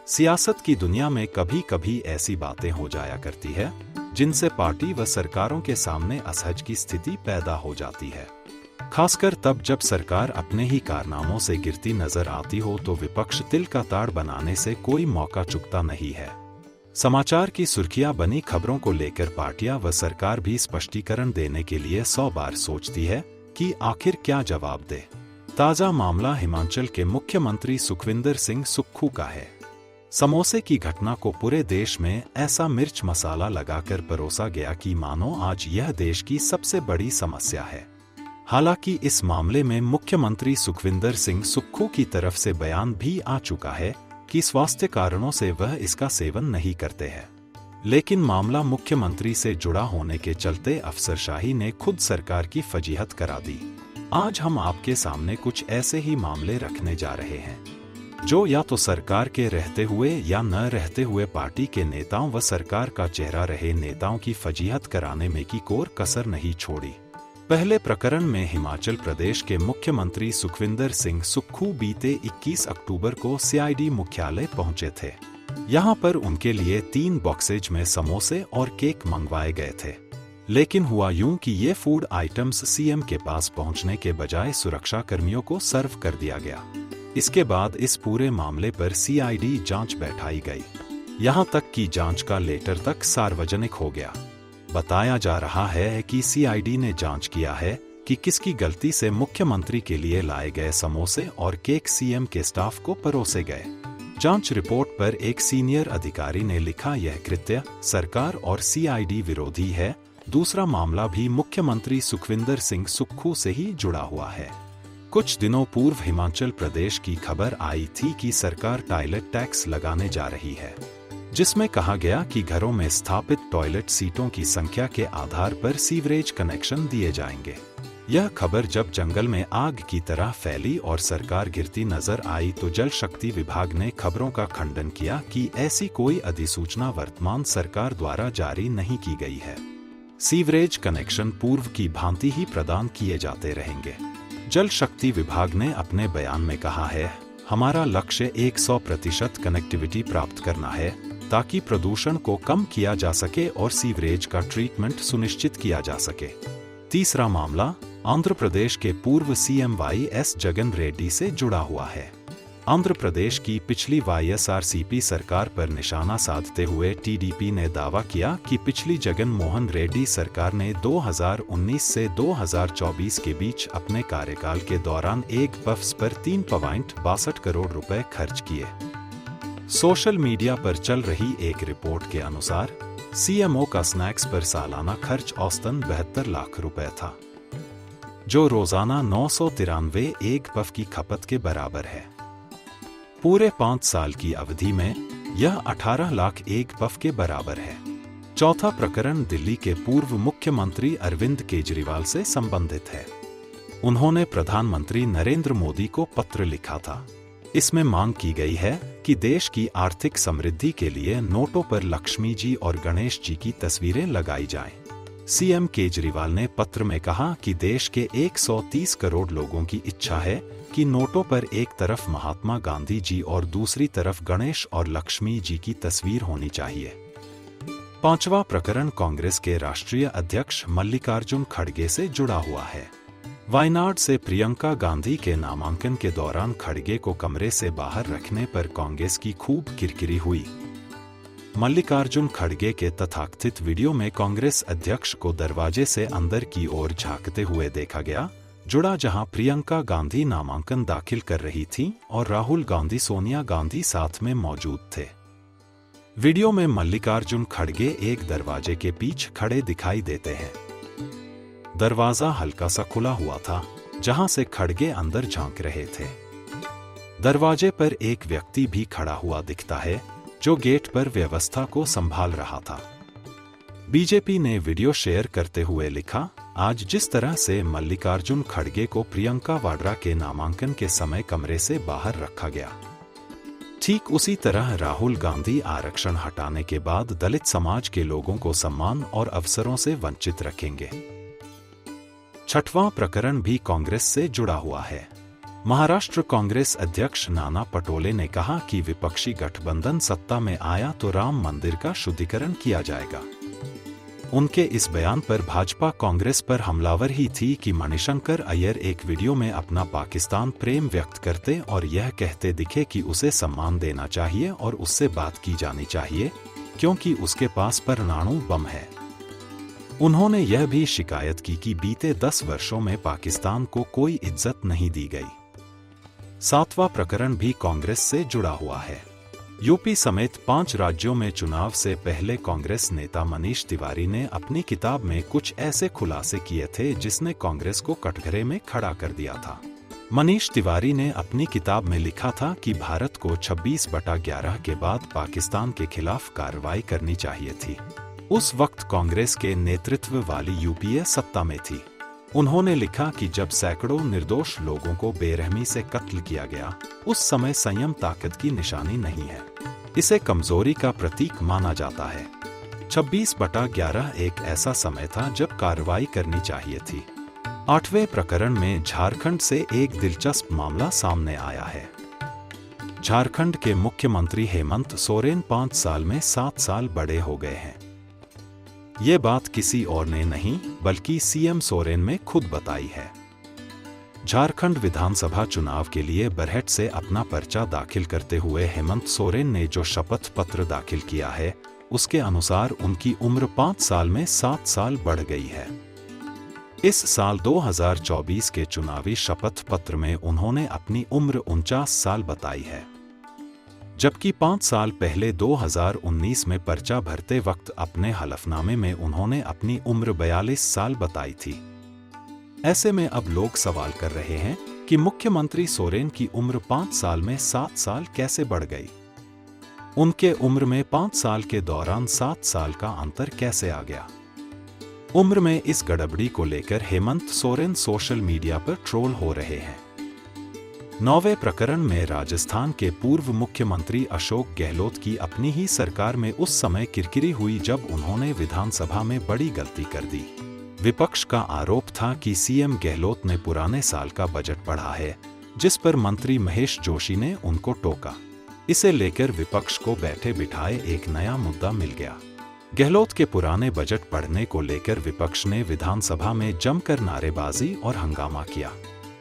सियासत की दुनिया में कभी कभी ऐसी बातें हो जाया करती है जिनसे पार्टी व सरकारों के सामने असहज की स्थिति पैदा हो जाती है। खासकर तब जब सरकार अपने ही कारनामों से गिरती नजर आती हो तो विपक्ष तिल का ताड़ बनाने से कोई मौका चूकता नहीं है। समाचार की सुर्खियां बनी खबरों को लेकर पार्टियां व सरकार भी स्पष्टीकरण देने के लिए 100 बार सोचती है कि आखिर क्या जवाब दे। ताजा मामला हिमाचल के मुख्यमंत्री सुखविंदर सिंह सुक्खू का है। समोसे की घटना को पूरे देश में ऐसा मिर्च मसाला लगाकर परोसा गया कि मानो आज यह देश की सबसे बड़ी समस्या है। हालांकि इस मामले में मुख्यमंत्री सुखविंदर सिंह सुक्खू की तरफ से बयान भी आ चुका है कि स्वास्थ्य कारणों से वह इसका सेवन नहीं करते हैं। लेकिन मामला मुख्यमंत्री से जुड़ा होने के चलते अफसरशाही ने खुद सरकार की फजीहत करा दी। आज हम आपके सामने कुछ ऐसे ही मामले रखने जा रहे हैं जो या तो सरकार के रहते हुए या न रहते हुए पार्टी के नेताओं व सरकार का चेहरा रहे नेताओं की फजीहत कराने में की कोर कसर नहीं छोड़ी। पहले प्रकरण में हिमाचल प्रदेश के मुख्यमंत्री सुखविंदर सिंह सुक्खू बीते 21 अक्टूबर को सीआईडी मुख्यालय पहुंचे थे। यहां पर उनके लिए 3 बॉक्सेज में समोसे और केक मंगवाए गए थे। लेकिन हुआ यूं कि ये फूड आइटम्स सीएम के पास पहुंचने के बजाय सुरक्षा कर्मियों को सर्व कर दिया गया। इसके बाद इस पूरे मामले पर सीआईडी जांच बैठाई गई। यहां तक कि जांच का लेटर तक सार्वजनिक हो गया। बताया जा रहा है कि सीआईडी ने जांच किया है कि किसकी गलती से मुख्यमंत्री के लिए लाए गए समोसे और केक सीएम के स्टाफ को परोसे गए। जांच रिपोर्ट पर एक सीनियर अधिकारी ने लिखा, यह कृत्य सरकार और सीआईडी विरोधी है। दूसरा मामला भी मुख्यमंत्री सुखविंदर सिंह सुक्खू से ही जुड़ा हुआ है। कुछ दिनों पूर्व हिमाचल प्रदेश की खबर आई थी कि सरकार टॉयलेट टैक्स लगाने जा रही है, जिसमें कहा गया कि घरों में स्थापित टॉयलेट सीटों की संख्या के आधार पर सीवरेज कनेक्शन दिए जाएंगे। यह खबर जब जंगल में आग की तरह फैली और सरकार गिरती नजर आई तो जल शक्ति विभाग ने खबरों का खंडन किया कि ऐसी कोई अधिसूचना वर्तमान सरकार द्वारा जारी नहीं की गई है। सीवरेज कनेक्शन पूर्व की भांति ही प्रदान किए जाते रहेंगे। जल शक्ति विभाग ने अपने बयान में कहा है, हमारा लक्ष्य 100% कनेक्टिविटी प्राप्त करना है ताकि प्रदूषण को कम किया जा सके और सीवरेज का ट्रीटमेंट सुनिश्चित किया जा सके। तीसरा मामला आंध्र प्रदेश के पूर्व सीएम वाईएस जगन रेड्डी से जुड़ा हुआ है। आंध्र प्रदेश की पिछली वाईएसआरसीपी सरकार पर निशाना साधते हुए टीडीपी ने दावा किया कि पिछली जगन मोहन रेड्डी सरकार ने 2019 से 2024 के बीच अपने कार्यकाल के दौरान एक बफ्स पर 3.62 करोड़ रुपए खर्च किए। सोशल मीडिया पर चल रही एक रिपोर्ट के अनुसार सीएमओ का स्नैक्स पर सालाना खर्च औसतन 72 लाख रुपए था, जो रोजाना 993 एक बफ की खपत के बराबर है। पूरे 5 साल की अवधि में यह 18 लाख एक बफ के बराबर है। चौथा प्रकरण दिल्ली के पूर्व मुख्यमंत्री अरविंद केजरीवाल से संबंधित है। उन्होंने प्रधानमंत्री नरेंद्र मोदी को पत्र लिखा था। इसमें मांग की गई है कि देश की आर्थिक समृद्धि के लिए नोटों पर लक्ष्मी जी और गणेश जी की तस्वीरें लगाई जाएं। सीएम केजरीवाल ने पत्र में कहा कि देश के 130 करोड़ लोगों की इच्छा है कि नोटों पर एक तरफ महात्मा गांधी जी और दूसरी तरफ गणेश और लक्ष्मी जी की तस्वीर होनी चाहिए। पांचवा प्रकरण कांग्रेस के राष्ट्रीय अध्यक्ष मल्लिकार्जुन खड़गे से जुड़ा हुआ है। वायनाड से प्रियंका गांधी के नामांकन के दौरान खड़गे को कमरे से बाहर रखने पर कांग्रेस की खूब किरकिरी हुई। मल्लिकार्जुन खड़गे के तथाकथित वीडियो में कांग्रेस अध्यक्ष को दरवाजे से अंदर की ओर झांकते हुए देखा गया, जुड़ा जहां प्रियंका गांधी नामांकन दाखिल कर रही थीं और राहुल गांधी सोनिया गांधी साथ में मौजूद थे। वीडियो में मल्लिकार्जुन खड़गे एक दरवाजे के पीछे खड़े दिखाई देते हैं। दरवाजा हल्का सा खुला हुआ था जहां से खड़गे अंदर झांक रहे थे। दरवाजे पर एक व्यक्ति भी खड़ा हुआ दिखता है जो गेट पर व्यवस्था को संभाल रहा था। बीजेपी ने वीडियो शेयर करते हुए लिखा, आज जिस तरह से मल्लिकार्जुन खड़गे को प्रियंका वाड्रा के नामांकन के समय कमरे से बाहर रखा गया, ठीक उसी तरह राहुल गांधी आरक्षण हटाने के बाद दलित समाज के लोगों को सम्मान और अवसरों से वंचित रखेंगे। छठवां प्रकरण भी कांग्रेस से जुड़ा हुआ है। महाराष्ट्र कांग्रेस अध्यक्ष नाना पटोले ने कहा कि विपक्षी गठबंधन सत्ता में आया तो राम मंदिर का शुद्धिकरण किया जाएगा। उनके इस बयान पर भाजपा कांग्रेस पर हमलावर ही थी कि मणिशंकर अय्यर एक वीडियो में अपना पाकिस्तान प्रेम व्यक्त करते और यह कहते दिखे कि उसे सम्मान देना चाहिए और उससे बात की जानी चाहिए क्योंकि उसके पास परमाणु बम है। उन्होंने यह भी शिकायत की कि बीते 10 वर्षों में पाकिस्तान को कोई इज्जत नहीं दी गई। सातवां प्रकरण भी कांग्रेस से जुड़ा हुआ है। यूपी समेत 5 राज्यों में चुनाव से पहले कांग्रेस नेता मनीष तिवारी ने अपनी किताब में कुछ ऐसे खुलासे किए थे जिसने कांग्रेस को कटघरे में खड़ा कर दिया था। मनीष तिवारी ने अपनी किताब में लिखा था कि भारत को 26/11 के बाद पाकिस्तान के खिलाफ कार्रवाई करनी चाहिए थी। उस वक्त कांग्रेस के नेतृत्व वाली यूपीए सत्ता में थी। उन्होंने लिखा कि जब सैकड़ों निर्दोष लोगों को बेरहमी से कत्ल किया गया, उस समय संयम ताकत की निशानी नहीं है, इसे कमजोरी का प्रतीक माना जाता है। 26/11 एक ऐसा समय था जब कार्रवाई करनी चाहिए थी। 8वें प्रकरण में झारखंड से एक दिलचस्प मामला सामने आया है। झारखंड के मुख्यमंत्री हेमंत सोरेन 5 साल में 7 साल बड़े हो गए हैं। ये बात किसी और ने नहीं बल्कि सीएम सोरेन में खुद बताई है। झारखंड विधानसभा चुनाव के लिए बरहट से अपना पर्चा दाखिल करते हुए हेमंत सोरेन ने जो शपथ पत्र दाखिल किया है, उसके अनुसार उनकी उम्र 5 साल में 7 साल बढ़ गई है। इस साल 2024 के चुनावी शपथ पत्र में उन्होंने अपनी उम्र 49 साल बताई है, जबकि 5 साल पहले 2019 में पर्चा भरते वक्त अपने हलफनामे में उन्होंने अपनी उम्र 42 साल बताई थी। ऐसे में अब लोग सवाल कर रहे हैं कि मुख्यमंत्री सोरेन की उम्र 5 साल में 7 साल कैसे बढ़ गई? उनके उम्र में 5 साल के दौरान 7 साल का अंतर कैसे आ गया? उम्र में इस गड़बड़ी को लेकर हेमंत सोरेन सोशल मीडिया पर ट्रोल हो रहे हैं। 9वें प्रकरण में राजस्थान के पूर्व मुख्यमंत्री अशोक गहलोत की अपनी ही सरकार में उस समय किरकिरी हुई जब उन्होंने विधानसभा में बड़ी गलती कर दी। विपक्ष का आरोप था कि सीएम गहलोत ने पुराने साल का बजट पढ़ा है, जिस पर मंत्री महेश जोशी ने उनको टोका। इसे लेकर विपक्ष को बैठे बिठाए एक नया मुद्दा मिल गया। गहलोत के पुराने बजट पढ़ने को लेकर विपक्ष ने विधानसभा में जमकर नारेबाजी और हंगामा किया।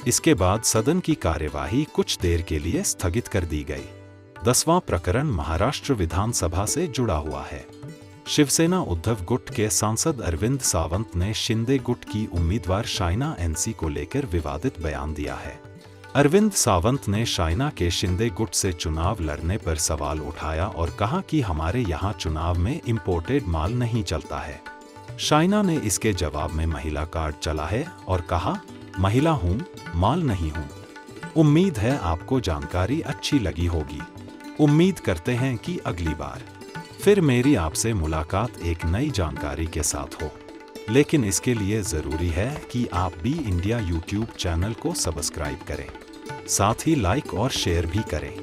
इसके बाद सदन की कार्यवाही कुछ देर के लिए स्थगित कर दी गई। 10वां प्रकरण महाराष्ट्र विधानसभा से जुड़ा हुआ है। शिवसेना उद्धव गुट के सांसद अरविंद सावंत ने शिंदे गुट की उम्मीदवार शाइना एनसी को लेकर विवादित बयान दिया है। अरविंद सावंत ने शाइना के शिंदे गुट से चुनाव लड़ने पर सवाल उठाया और कहा कि हमारे यहाँ चुनाव में इंपोर्टेड माल नहीं चलता है। शाइना ने इसके जवाब में महिला कार्ड चला है और कहा, महिला हूँ, माल नहीं हूँ। उम्मीद है आपको जानकारी अच्छी लगी होगी। उम्मीद करते हैं कि अगली बार फिर मेरी आपसे मुलाकात एक नई जानकारी के साथ हो, लेकिन इसके लिए ज़रूरी है कि आप बी इंडिया यूट्यूब चैनल को सब्सक्राइब करें, साथ ही लाइक और शेयर भी करें।